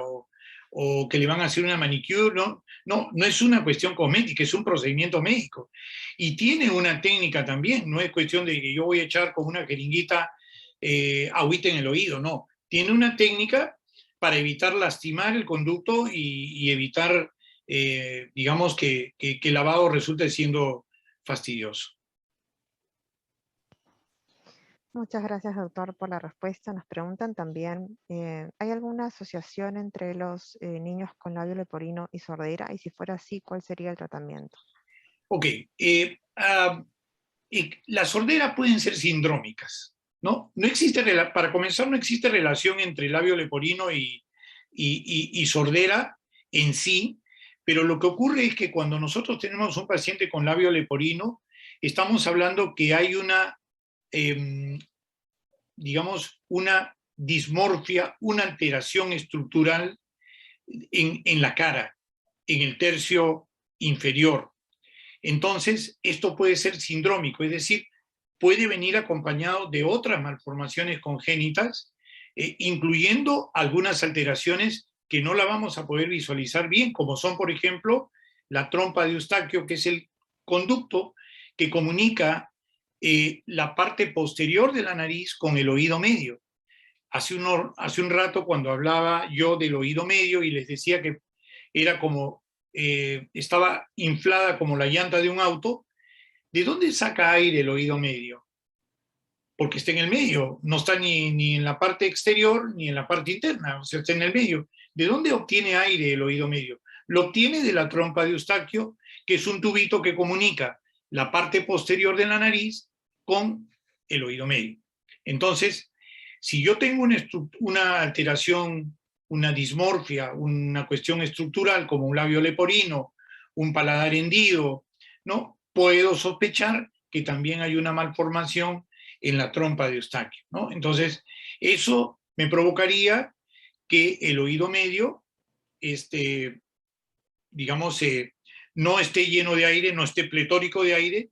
o que le van a hacer una manicure, ¿no? No es una cuestión cosmética, es un procedimiento médico. Y tiene una técnica también, no es cuestión de que yo voy a echar con una jeringuita agüita en el oído, no. Tiene una técnica para evitar lastimar el conducto y evitar, digamos, que el lavado resulte siendo fastidioso. Muchas gracias, doctor, por la respuesta. Nos preguntan también, ¿hay alguna asociación entre los niños con labio leporino y sordera? Y si fuera así, ¿cuál sería el tratamiento? Ok, las sorderas pueden ser sindrómicas, ¿no? Para comenzar, no existe relación entre labio leporino y sordera en sí, pero lo que ocurre es que cuando nosotros tenemos un paciente con labio leporino, estamos hablando que hay digamos, una dismorfia, una alteración estructural en la cara, en el tercio inferior. Entonces, esto puede ser sindrómico, es decir, puede venir acompañado de otras malformaciones congénitas, incluyendo algunas alteraciones que no la vamos a poder visualizar bien, como son, por ejemplo, la trompa de Eustaquio, que es el conducto que comunica la parte posterior de la nariz con el oído medio. Hace un rato, cuando hablaba yo del oído medio y les decía que era como, estaba inflada como la llanta de un auto, ¿de dónde saca aire el oído medio? Porque está en el medio, no está ni en la parte exterior ni en la parte interna, o sea, está en el medio. ¿De dónde obtiene aire el oído medio? Lo obtiene de la trompa de Eustaquio, que es un tubito que comunica la parte posterior de la nariz con el oído medio. Entonces, si yo tengo una alteración, una dismorfia, una cuestión estructural como un labio leporino, un paladar hendido, ¿no? Puedo sospechar que también hay una malformación en la trompa de Eustaquio, ¿no? Entonces, eso me provocaría que el oído medio, digamos, no esté lleno de aire, no esté pletórico de aire,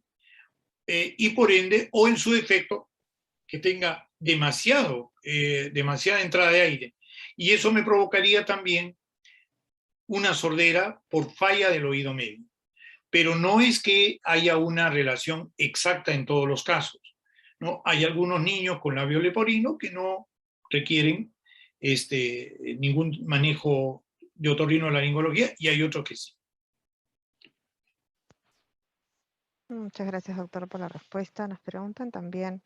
y por ende, o en su defecto, que tenga demasiada entrada de aire. Y eso me provocaría también una sordera por falla del oído medio. Pero no es que haya una relación exacta en todos los casos, ¿no? Hay algunos niños con labio leporino que no requieren ningún manejo de otorrinolaringología y hay otros que sí. Muchas gracias, doctor, por la respuesta. Nos preguntan también,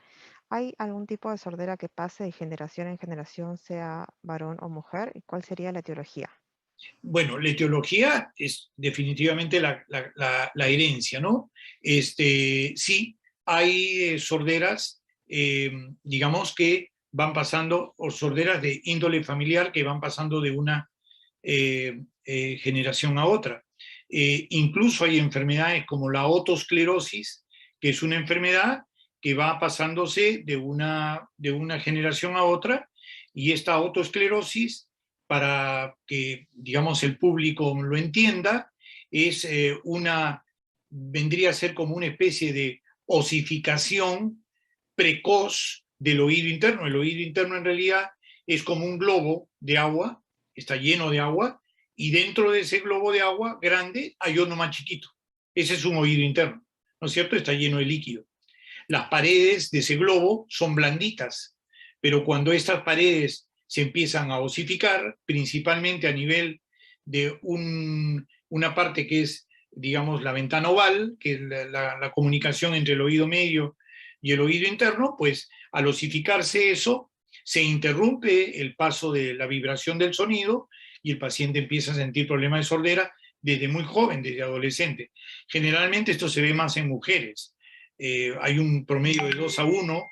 ¿hay algún tipo de sordera que pase de generación en generación, sea varón o mujer? ¿Y cuál sería la etiología? Bueno, la etiología es definitivamente la herencia, ¿no? Sí, hay sorderas, digamos, que van pasando, o sorderas de índole familiar que van pasando de una generación a otra. Incluso hay enfermedades como la otosclerosis, que es una enfermedad que va pasándose de una generación a otra, y esta otosclerosis, para que, digamos, el público lo entienda, es vendría a ser como una especie de osificación precoz del oído interno. El oído interno en realidad es como un globo de agua, está lleno de agua, y dentro de ese globo de agua grande hay uno más chiquito. Ese es un oído interno, ¿no es cierto? Está lleno de líquido. Las paredes de ese globo son blanditas, pero cuando estas paredes se empiezan a osificar, principalmente a nivel de una parte que es, digamos, la ventana oval, que es la comunicación entre el oído medio y el oído interno, pues al osificarse eso, se interrumpe el paso de la vibración del sonido y el paciente empieza a sentir problemas de sordera desde muy joven, desde adolescente. Generalmente esto se ve más en mujeres. Hay un promedio de 2-1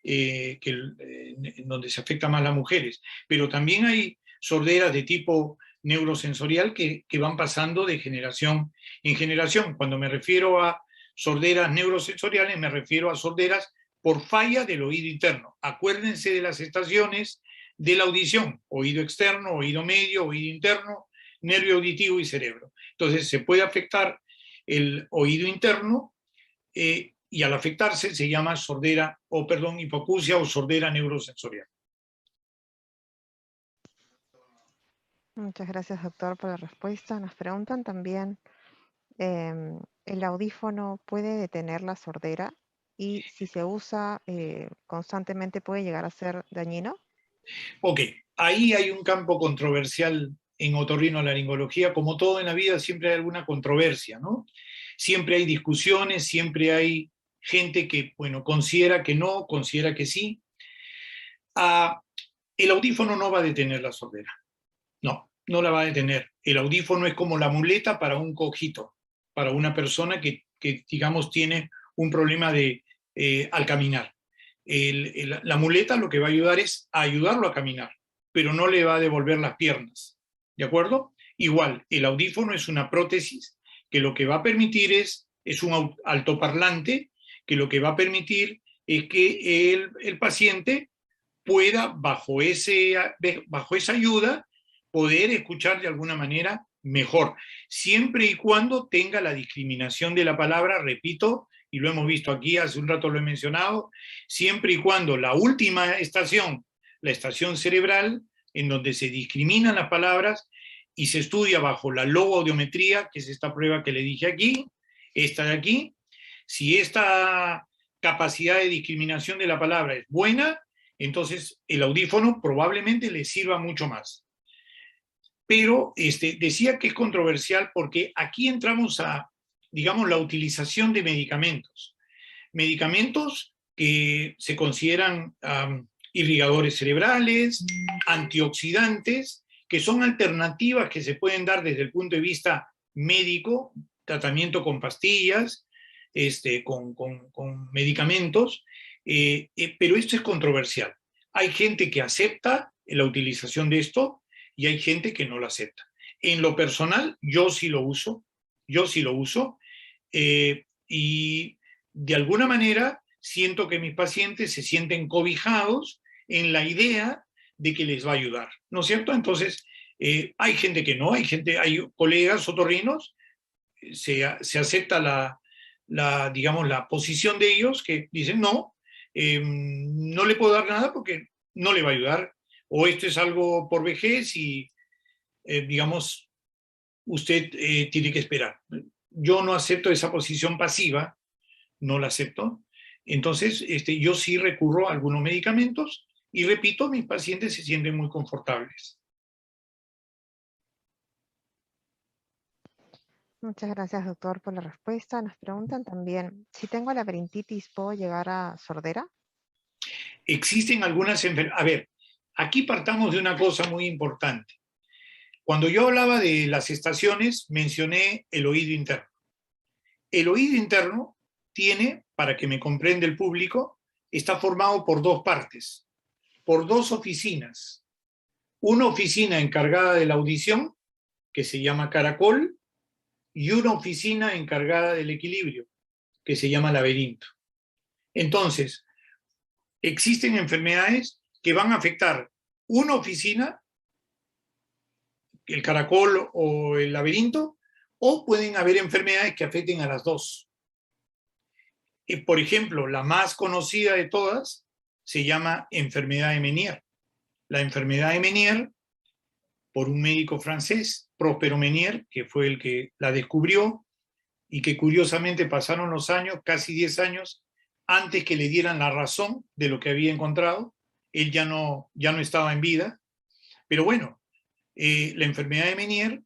en donde se afecta más a las mujeres, pero también hay sorderas de tipo neurosensorial que van pasando de generación en generación. Cuando me refiero a sorderas neurosensoriales, me refiero a sorderas por falla del oído interno. Acuérdense de las estaciones de la audición: oído externo, oído medio, oído interno, nervio auditivo y cerebro. Entonces se puede afectar el oído interno, y al afectarse se llama sordera, hipoacusia o sordera neurosensorial. Muchas gracias, doctor, por la respuesta. Nos preguntan también, ¿el audífono puede detener la sordera? Y si se usa constantemente, ¿puede llegar a ser dañino? Ok, ahí hay un campo controversial en otorrinolaringología. Como todo en la vida, siempre hay alguna controversia, ¿no? Siempre hay discusiones, siempre hay gente que, bueno, considera que no, considera que sí. El audífono no va a detener la sordera. No, no la va a detener. El audífono es como la muleta para un cojito, para una persona que digamos, tiene un problema al caminar. La muleta lo que va a ayudar es a ayudarlo a caminar, pero no le va a devolver las piernas. ¿De acuerdo? Igual, el audífono es una prótesis que lo que va a permitir es un altoparlante, que lo que va a permitir es que el paciente pueda, bajo esa ayuda, poder escuchar de alguna manera mejor, siempre y cuando tenga la discriminación de la palabra, repito, y lo hemos visto aquí, hace un rato lo he mencionado, siempre y cuando la última estación, la estación cerebral, en donde se discriminan las palabras y se estudia bajo la logoaudiometría, que es esta prueba que le dije aquí, esta de aquí, si esta capacidad de discriminación de la palabra es buena, entonces el audífono probablemente le sirva mucho más. Pero decía que es controversial porque aquí entramos a, digamos, la utilización de medicamentos. Medicamentos que se consideran irrigadores cerebrales, antioxidantes, que son alternativas que se pueden dar desde el punto de vista médico, tratamiento con pastillas, con medicamentos, pero esto es controversial. Hay gente que acepta la utilización de esto y hay gente que no lo acepta. En lo personal, yo sí lo uso, y de alguna manera siento que mis pacientes se sienten cobijados en la idea de que les va a ayudar, ¿no es cierto? Entonces, hay gente que no, hay colegas otorrinos, se acepta digamos, la posición de ellos, que dicen no, no le puedo dar nada porque no le va a ayudar, o esto es algo por vejez y, digamos, usted tiene que esperar. Yo no acepto esa posición pasiva, no la acepto. Entonces, yo sí recurro a algunos medicamentos y repito, mis pacientes se sienten muy confortables. Muchas gracias, doctor, por la respuesta. Nos preguntan también, si tengo laberintitis, ¿puedo llegar a sordera? Existen algunas enfermedades. A ver, aquí partamos de una cosa muy importante. Cuando yo hablaba de las estaciones, mencioné el oído interno. El oído interno tiene, para que me comprenda el público, está formado por dos partes, por dos oficinas. Una oficina encargada de la audición, que se llama caracol, y una oficina encargada del equilibrio, que se llama laberinto. Entonces, existen enfermedades que van a afectar una oficina, el caracol o el laberinto, o pueden haber enfermedades que afecten a las dos. Por ejemplo, la más conocida de todas se llama enfermedad de Meniere. La enfermedad de Meniere, por un médico francés, Próspero Meniere, que fue el que la descubrió, y que curiosamente pasaron los años, casi 10 años, antes que le dieran la razón de lo que había encontrado. Él ya no estaba en vida. Pero bueno, la enfermedad de Meniere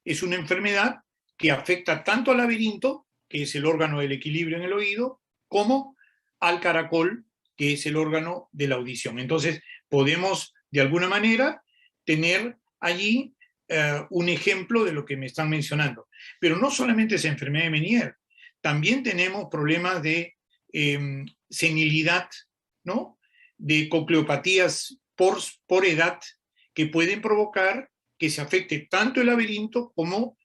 es una enfermedad que afecta tanto al laberinto, que es el órgano del equilibrio en el oído, como al caracol, que es el órgano de la audición. Entonces, podemos, de alguna manera, tener allí un ejemplo de lo que me están mencionando. Pero no solamente es enfermedad de Meniere, también tenemos problemas de senilidad, ¿no? De cocleopatías por edad, que pueden provocar que se afecte tanto el laberinto como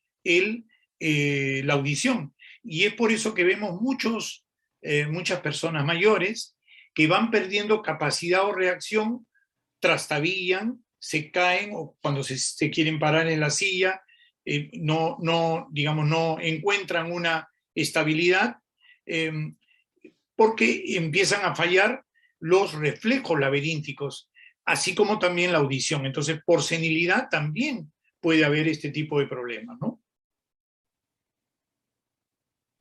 la audición. Y es por eso que vemos muchas personas mayores que van perdiendo capacidad o reacción, trastabillan, se caen, o cuando se quieren parar en la silla, digamos, no encuentran una estabilidad, eh, porque empiezan a fallar los reflejos laberínticos, así como también la audición. Entonces, por senilidad también puede haber este tipo de problemas, ¿no?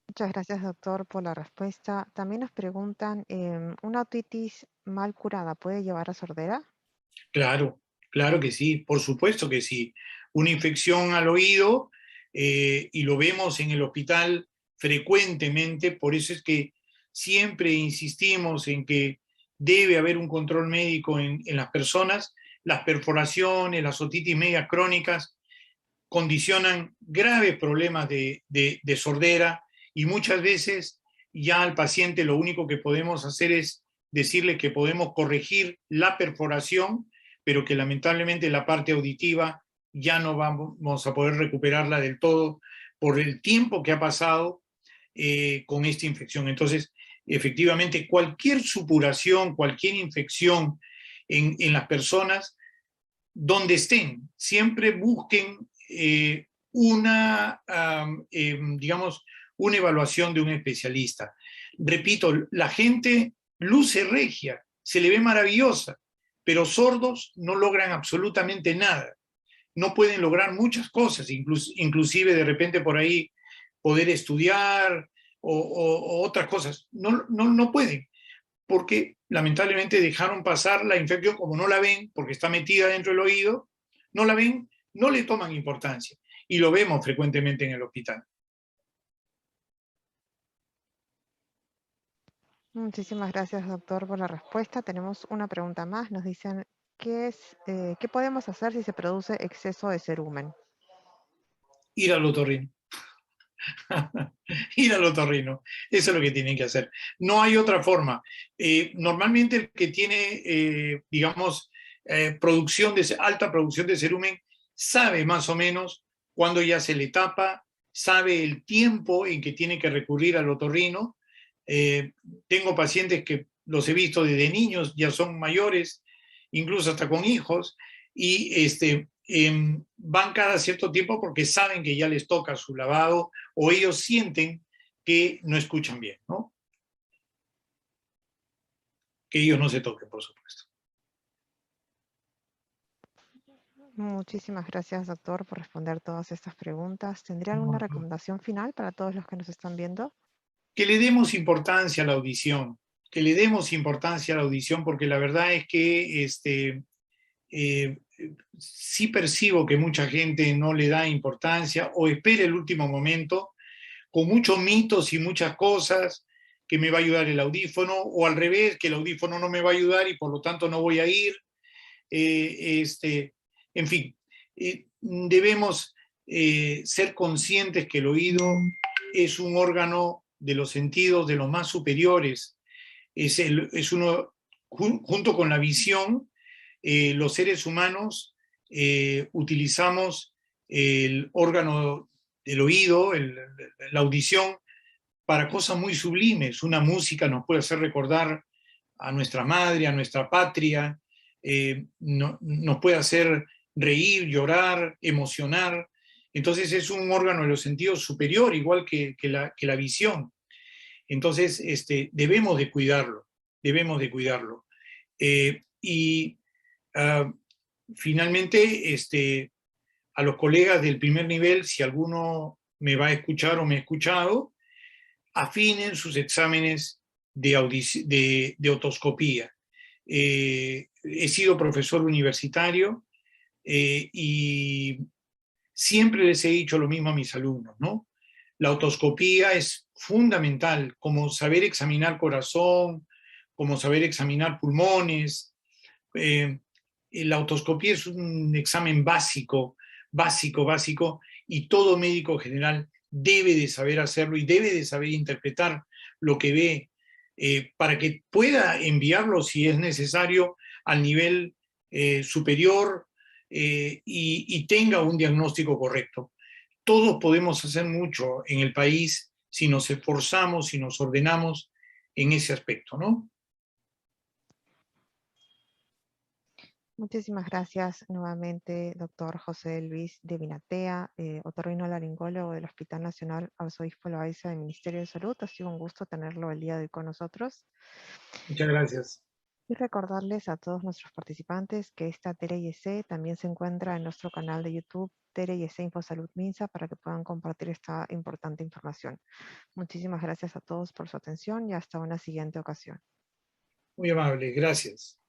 Muchas gracias, doctor, por la respuesta. También nos preguntan, ¿una otitis mal curada puede llevar a sordera? Claro, claro que sí, por supuesto que sí. Una infección al oído, y lo vemos en el hospital frecuentemente, por eso es que siempre insistimos en que debe haber un control médico en las personas. Las perforaciones, las otitis medias crónicas condicionan graves problemas de sordera, y muchas veces ya al paciente lo único que podemos hacer es decirle que podemos corregir la perforación, pero que lamentablemente la parte auditiva ya no vamos a poder recuperarla del todo por el tiempo que ha pasado con esta infección. Entonces, efectivamente, cualquier supuración, cualquier infección en las personas, donde estén, siempre busquen digamos, una evaluación de un especialista. Repito, la gente luce regia, se le ve maravillosa, pero sordos no logran absolutamente nada. No pueden lograr muchas cosas, inclusive de repente por ahí poder estudiar o otras cosas. No pueden, porque lamentablemente dejaron pasar la infección, como no la ven, porque está metida dentro del oído, no la ven, no le toman importancia. Y lo vemos frecuentemente en el hospital. Muchísimas gracias, doctor, por la respuesta. Tenemos una pregunta más. Nos dicen, ¿qué podemos hacer si se produce exceso de cerumen? Ir al otorrino. Ir al otorrino. Eso es lo que tienen que hacer. No hay otra forma. Normalmente el que tiene, digamos, alta producción de cerumen, sabe más o menos cuándo ya se le tapa, sabe el tiempo en que tiene que recurrir al otorrino. Tengo pacientes que los he visto desde niños, ya son mayores, incluso hasta con hijos, y van cada cierto tiempo porque saben que ya les toca su lavado, o ellos sienten que no escuchan bien, ¿no? Que ellos no se toquen, por supuesto. Muchísimas gracias, doctor, por responder todas estas preguntas. ¿Tendría alguna recomendación final para todos los que nos están viendo? Que le demos importancia a la audición, que le demos importancia a la audición, porque la verdad es que eh, sí percibo que mucha gente no le da importancia o espera el último momento, con muchos mitos y muchas cosas, que me va a ayudar el audífono, o al revés, que el audífono no me va a ayudar y por lo tanto no voy a ir. En fin, debemos ser conscientes que el oído es un órgano de los sentidos de los más superiores. Es uno, junto con la visión, los seres humanos utilizamos el órgano del oído, la audición, para cosas muy sublimes. Una música nos puede hacer recordar a nuestra madre, a nuestra patria, nos puede hacer reír, llorar, emocionar. Entonces es un órgano de los sentidos superior, igual que la visión. Entonces debemos de cuidarlo, debemos de cuidarlo. Y uh, finalmente, a los colegas del primer nivel, si alguno me va a escuchar o me ha escuchado, afinen sus exámenes de otoscopía. He sido profesor universitario y siempre les he dicho lo mismo a mis alumnos, ¿no? La otoscopía es fundamental, como saber examinar corazón, como saber examinar pulmones. Eh, la otoscopía es un examen básico, básico, básico, y todo médico general debe de saber hacerlo y debe de saber interpretar lo que ve para que pueda enviarlo, si es necesario, al nivel superior y tenga un diagnóstico correcto. Todos podemos hacer mucho en el país si nos esforzamos, si nos ordenamos en ese aspecto, ¿no? Muchísimas gracias nuevamente, doctor José Luis de Vinatea, otorrinolaringólogo del Hospital Nacional Arzobispo Loaiza del Ministerio de Salud. Ha sido un gusto tenerlo el día de hoy con nosotros. Muchas gracias. Y recordarles a todos nuestros participantes que esta TRIC también se encuentra en nuestro canal de YouTube, TRIC Infosalud Minsa, para que puedan compartir esta importante información. Muchísimas gracias a todos por su atención y hasta una siguiente ocasión. Muy amable, gracias.